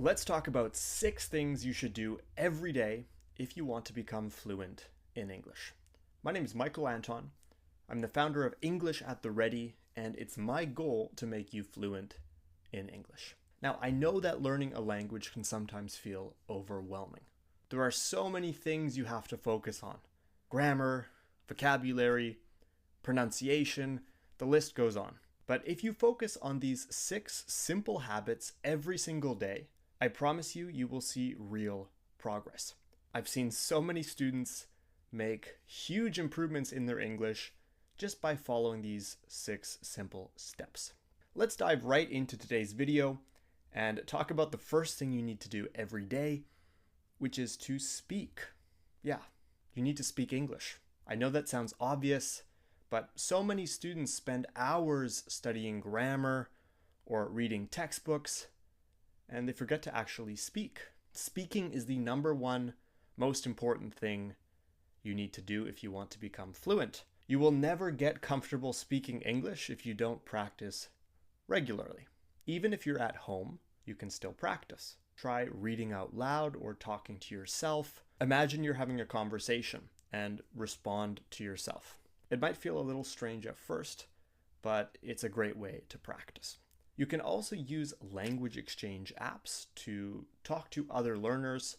Let's talk about 6 things you should do every day if you want to become fluent in English. My name is Michael Anton. I'm the founder of English at the Ready, and it's my goal to make you fluent in English. Now, I know that learning a language can sometimes feel overwhelming. There are so many things you have to focus on. Grammar, vocabulary, pronunciation, the list goes on. But if you focus on these 6 simple habits every single day, I promise you, you will see real progress. I've seen so many students make huge improvements in their English just by following these 6 simple steps. Let's dive right into today's video and talk about the first thing you need to do every day, which is to speak. Yeah, you need to speak English. I know that sounds obvious, but so many students spend hours studying grammar or reading textbooks, and they forget to actually speak. Speaking is the number one most important thing you need to do if you want to become fluent. You will never get comfortable speaking English if you don't practice regularly. Even if you're at home, you can still practice. Try reading out loud or talking to yourself. Imagine you're having a conversation and respond to yourself. It might feel a little strange at first, but it's a great way to practice. You can also use language exchange apps to talk to other learners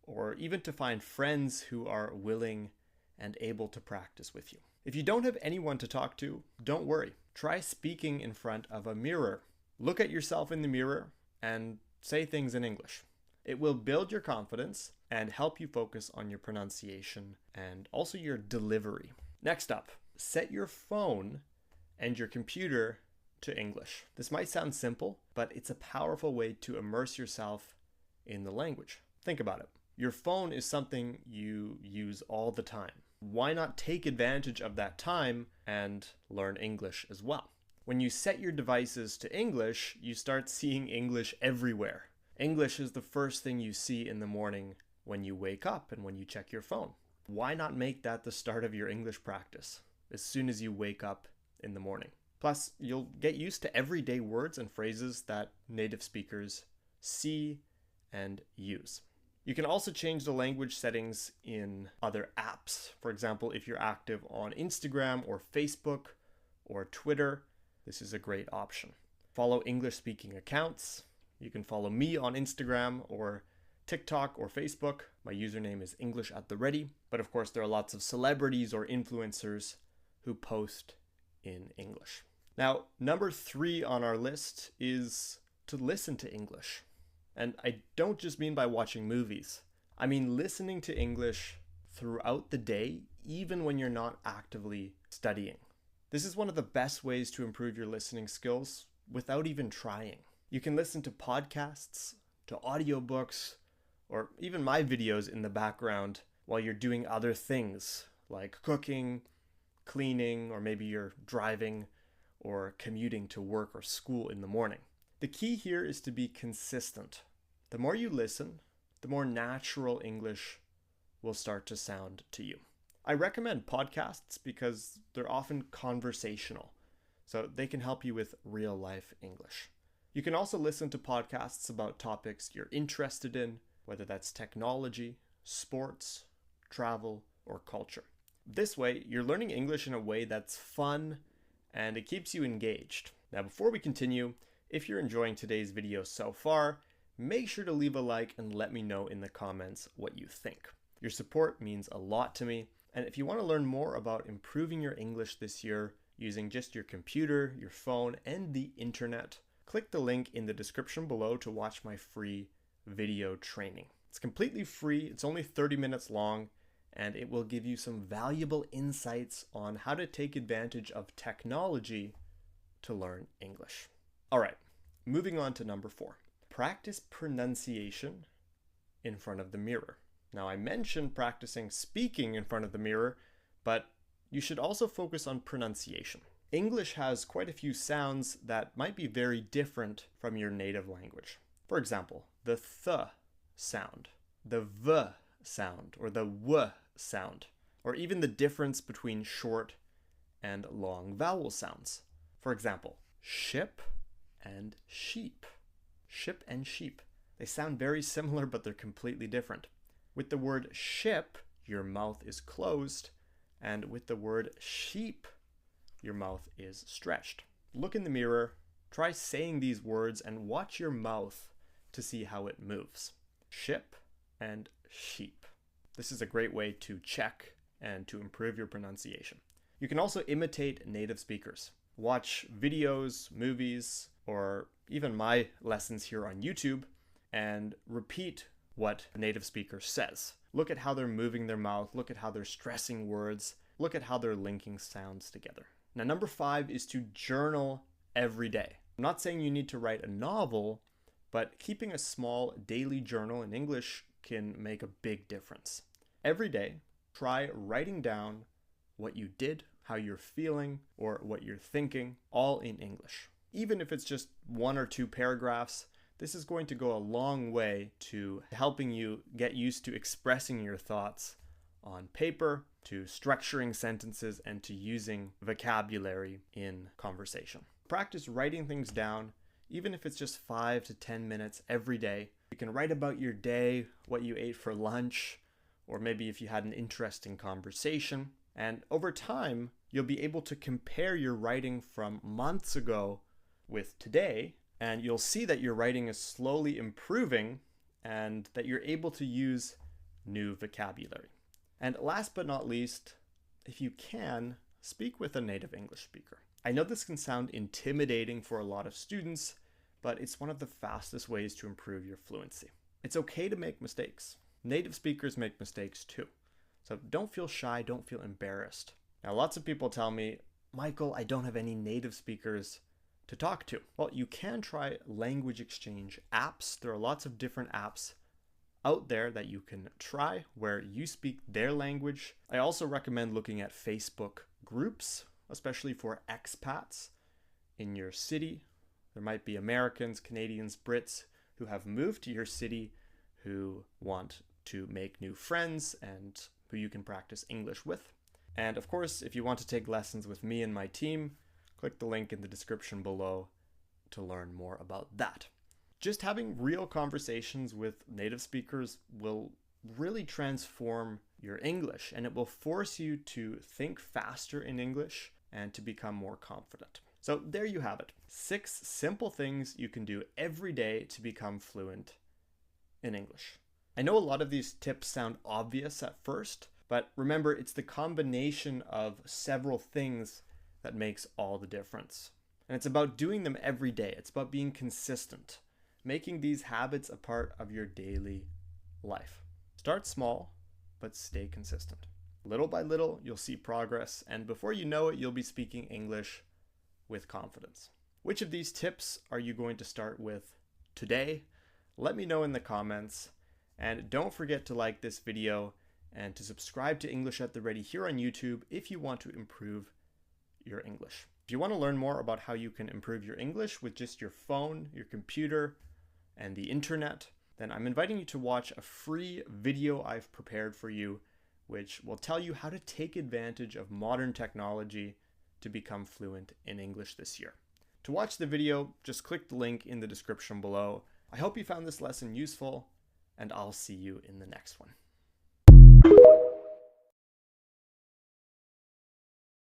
or even to find friends who are willing and able to practice with you. If you don't have anyone to talk to, don't worry. Try speaking in front of a mirror. Look at yourself in the mirror and say things in English. It will build your confidence and help you focus on your pronunciation and also your delivery. Next up, set your phone and your computer to English. This might sound simple, but it's a powerful way to immerse yourself in the language. Think about it. Your phone is something you use all the time. Why not take advantage of that time and learn English as well? When you set your devices to English, you start seeing English everywhere. English is the first thing you see in the morning when you wake up and when you check your phone. Why not make that the start of your English practice as soon as you wake up in the morning? Plus, you'll get used to everyday words and phrases that native speakers see and use. You can also change the language settings in other apps. For example, if you're active on Instagram or Facebook or Twitter, this is a great option. Follow English-speaking accounts. You can follow me on Instagram or TikTok or Facebook. My username is English at the Ready. But of course, there are lots of celebrities or influencers who post in English. Now, number 3 on our list is to listen to English. And I don't just mean by watching movies. I mean listening to English throughout the day, even when you're not actively studying. This is one of the best ways to improve your listening skills without even trying. You can listen to podcasts, to audiobooks, or even my videos in the background while you're doing other things like cooking, cleaning, or maybe you're driving or commuting to work or school in the morning. The key here is to be consistent. The more you listen, the more natural English will start to sound to you. I recommend podcasts because they're often conversational, so they can help you with real life English. You can also listen to podcasts about topics you're interested in, whether that's technology, sports, travel, or culture. This way, you're learning English in a way that's fun and it keeps you engaged. Now, before we continue, if you're enjoying today's video so far, make sure to leave a like and let me know in the comments what you think. Your support means a lot to me, and if you want to learn more about improving your English this year using just your computer, your phone, and the internet, click the link in the description below to watch my free video training. It's completely free, it's only 30 minutes long, and it will give you some valuable insights on how to take advantage of technology to learn English. All right, moving on to number 4. Practice pronunciation in front of the mirror. Now, I mentioned practicing speaking in front of the mirror, but you should also focus on pronunciation. English has quite a few sounds that might be very different from your native language. For example, the th sound, the v sound, or the w sound, or even the difference between short and long vowel sounds. For example, ship and sheep. Ship and sheep. They sound very similar, but they're completely different. With the word ship, your mouth is closed, and with the word sheep, your mouth is stretched. Look in the mirror, try saying these words, and watch your mouth to see how it moves. Ship and sheep. This is a great way to check and to improve your pronunciation. You can also imitate native speakers. Watch videos, movies, or even my lessons here on YouTube and repeat what a native speaker says. Look at how they're moving their mouth, look at how they're stressing words, look at how they're linking sounds together. Now, number 5 is to journal every day. I'm not saying you need to write a novel, but keeping a small daily journal in English can make a big difference. Every day, try writing down what you did, how you're feeling, or what you're thinking, all in English. Even if it's just 1 or 2 paragraphs, this is going to go a long way to helping you get used to expressing your thoughts on paper, to structuring sentences, and to using vocabulary in conversation. Practice writing things down, even if it's just 5 to 10 minutes every day. You can write about your day, what you ate for lunch, or maybe if you had an interesting conversation. And over time, you'll be able to compare your writing from months ago with today, and you'll see that your writing is slowly improving and that you're able to use new vocabulary. And last but not least, if you can, speak with a native English speaker. I know this can sound intimidating for a lot of students, but it's one of the fastest ways to improve your fluency. It's okay to make mistakes. Native speakers make mistakes too. So don't feel shy, don't feel embarrassed. Now, lots of people tell me, Michael, I don't have any native speakers to talk to. Well, you can try language exchange apps. There are lots of different apps out there that you can try where you speak their language. I also recommend looking at Facebook groups, especially for expats in your city. There might be Americans, Canadians, Brits who have moved to your city who want to make new friends and who you can practice English with. And of course, if you want to take lessons with me and my team, click the link in the description below to learn more about that. Just having real conversations with native speakers will really transform your English, and it will force you to think faster in English and to become more confident. So there you have it. 6 simple things you can do every day to become fluent in English. I know a lot of these tips sound obvious at first, but remember, it's the combination of several things that makes all the difference. And it's about doing them every day. It's about being consistent, making these habits a part of your daily life. Start small, but stay consistent. Little by little, you'll see progress, and before you know it, you'll be speaking English with confidence. Which of these tips are you going to start with today? Let me know in the comments, and don't forget to like this video and to subscribe to English at the Ready here on YouTube if you want to improve your English. If you want to learn more about how you can improve your English with just your phone, your computer, and the internet, then I'm inviting you to watch a free video I've prepared for you, which will tell you how to take advantage of modern technology to become fluent in English this year. To watch the video, just click the link in the description below. I hope you found this lesson useful, and I'll see you in the next one.